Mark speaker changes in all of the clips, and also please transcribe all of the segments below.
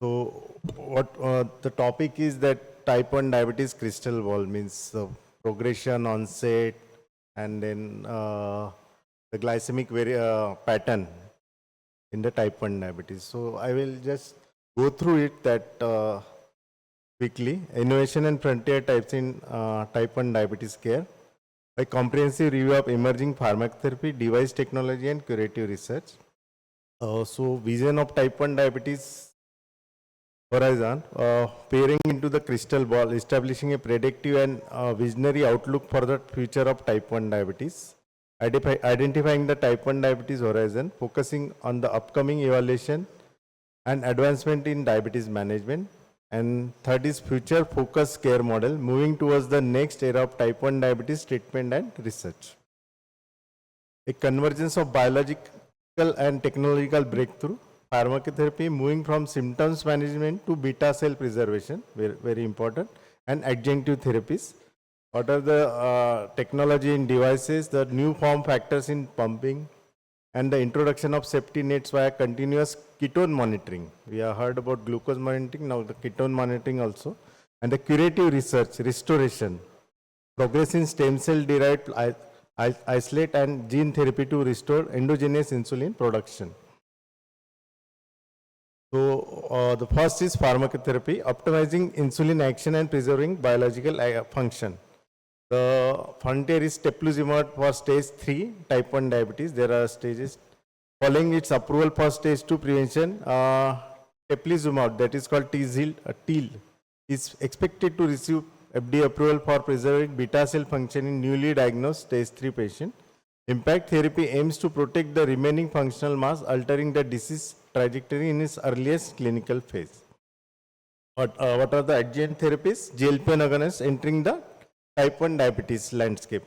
Speaker 1: So what the topic is that type 1 diabetes crystal ball means the progression, onset, and then the glycemic pattern in the type 1 diabetes. So I will just go through it that quickly. Innovation and frontier types in type 1 diabetes care. A comprehensive review of emerging pharmacotherapy, device technology, and curative research. So vision of type 1 diabetes horizon, peering into the crystal ball, establishing a predictive and visionary outlook for the future of type 1 diabetes, identifying the type 1 diabetes horizon, focusing on the upcoming evaluation and advancement in diabetes management, and third is future focus care model, moving towards the next era of type 1 diabetes treatment and research. A convergence of biological and technological breakthrough, pharmacotherapy moving from symptoms management to beta cell preservation, very important, and adjunctive therapies. What are the technology in devices, the new form factors in pumping, and the introduction of safety nets via continuous ketone monitoring. We have heard about glucose monitoring, now the ketone monitoring also. And the curative research, restoration, progress in stem cell derived isolate and gene therapy to restore endogenous insulin production. So the first is pharmacotherapy, optimizing insulin action and preserving biological function. The frontier is teplizumab for stage 3 type 1 diabetes. There are stages. Following its approval for stage 2 prevention, teplizumab, that is called TEAL, is expected to receive FDA approval for preserving beta cell function in newly diagnosed stage 3 patient. Impact therapy aims to protect the remaining functional mass, altering the disease trajectory in its earliest clinical phase. What are the adjunct therapies? GLP-1 agonists entering the type 1 diabetes landscape.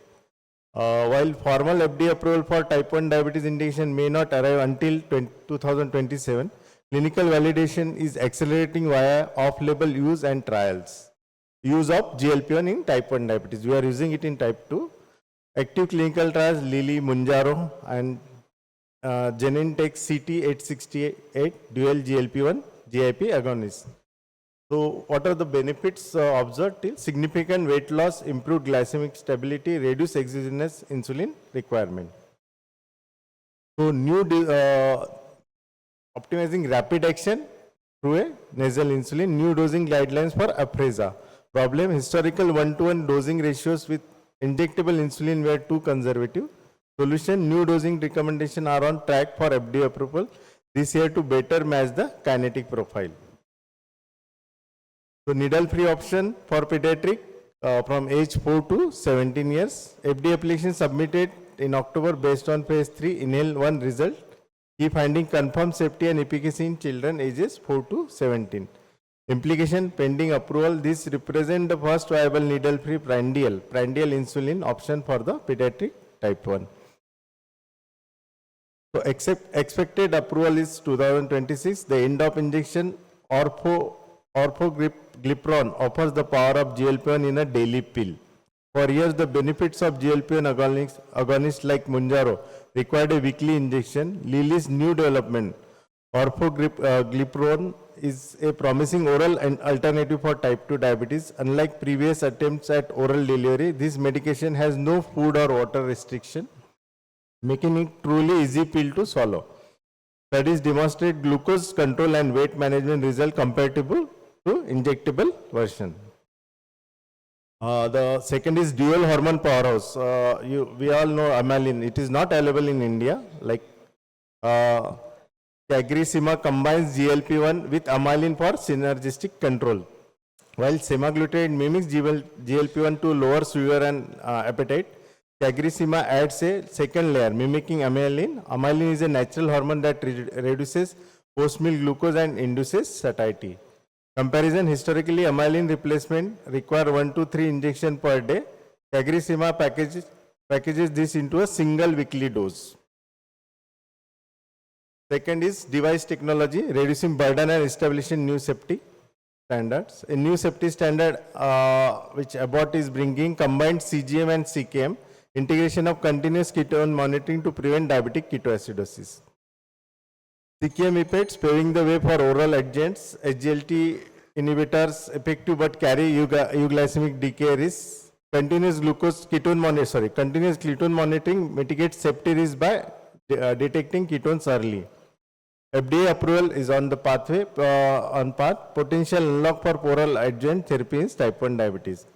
Speaker 1: While formal FDA approval for type 1 diabetes indication may not arrive until 2027, clinical validation is accelerating via off-label use and trials. Use of GLP-1 in type 1 diabetes. We are using it in type 2. Active clinical trials, Lilly, Mounjaro, and Genentech CT868 dual GLP-1 GIP agonist. So what are the benefits observed till? Significant weight loss, improved glycemic stability, reduced exogenous insulin requirement. So new optimizing rapid action through a nasal insulin, new dosing guidelines for Afrezza. Problem, historical 1-to-1 dosing ratios with injectable insulin were too conservative. Solution, new dosing recommendation are on track for FDA approval this year to better match the kinetic profile. So needle-free option for pediatric from age 4 to 17 years. FDA application submitted in October based on phase 3 INHALE-1 result. Key finding, confirmed safety and efficacy in children ages 4 to 17. Implication, pending approval, this represents the first viable needle-free prandial insulin option for the pediatric type 1. So expected approval is 2026. The end of injection orforglipron offers the power of GLP-1 in a daily pill. For years, the benefits of GLP-1 agonists like Mounjaro required a weekly injection. Lilly's new development, orforglipron, is a promising oral and alternative for type 2 diabetes. Unlike previous attempts at oral delivery, this medication has no food or water restriction, making it truly easy pill to swallow. Studies demonstrate glucose control and weight management result comparable to injectable version. The second is dual hormone powerhouse. We all know amylin. It is not available in India. Like CagriSema combines GLP-1 with amylin for synergistic control, while semaglutide mimics GLP-1 to lower sugar and appetite. CagriSema adds a second layer, mimicking amylin. Amylin is a natural hormone that reduces post-meal glucose and induces satiety. Comparison, historically, amylin replacement require 1 to 3 injections per day. CagriSema packages this into a single weekly dose. Second is device technology, reducing burden and establishing new safety standards. A new safety standard which Abbott is bringing combined CGM and CKM, integration of continuous ketone monitoring to prevent diabetic ketoacidosis. CKM effects paving the way for oral agents, SGLT inhibitors effective but carry euglycemic decay risk. Continuous ketone monitoring mitigates safety risk by detecting ketones early. FDA approval is on the pathway, on path. Potential unlock for oral adjuvant therapy in type 1 diabetes.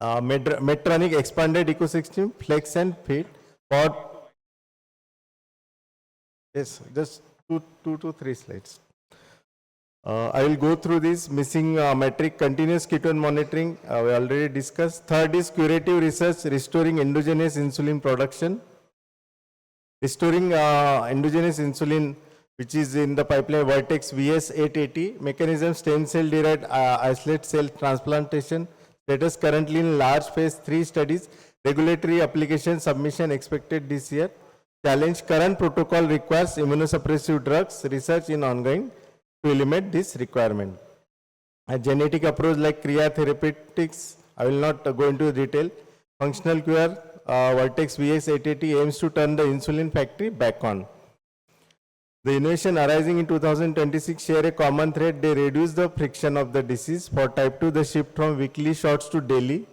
Speaker 1: Medtronic expanded ecosystem, flex and fit for, yes, just two to three slides. I will go through this missing metric, continuous ketone monitoring, we already discussed. Third is curative research, restoring endogenous insulin production. Restoring endogenous insulin, which is in the pipeline Vertex VS880, mechanism stem cell derived isolate cell transplantation, status currently in large phase 3 studies, regulatory application submission expected this year. Challenge current protocol requires immunosuppressive drugs, research in ongoing to eliminate this requirement. A genetic approach like Kriya Therapeutics, I will not go into detail. Functional cure, Vertex VS880 aims to turn the insulin factory back on. The innovation arising in 2026 share a common thread. They reduce the friction of the disease. For type 2, the shift from weekly shots to daily.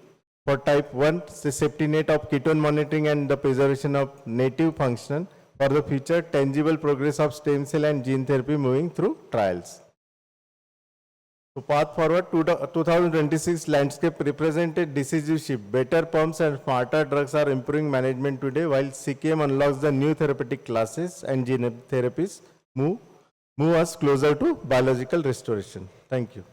Speaker 1: For type 1, the safety net of ketone monitoring and the preservation of native function. For the future, tangible progress of stem cell and gene therapy moving through trials. So path forward, 2026 landscape represented decisive shift. Better pumps and smarter drugs are improving management today, while CKM unlocks the new therapeutic classes and gene therapies move us closer to biological restoration. Thank you.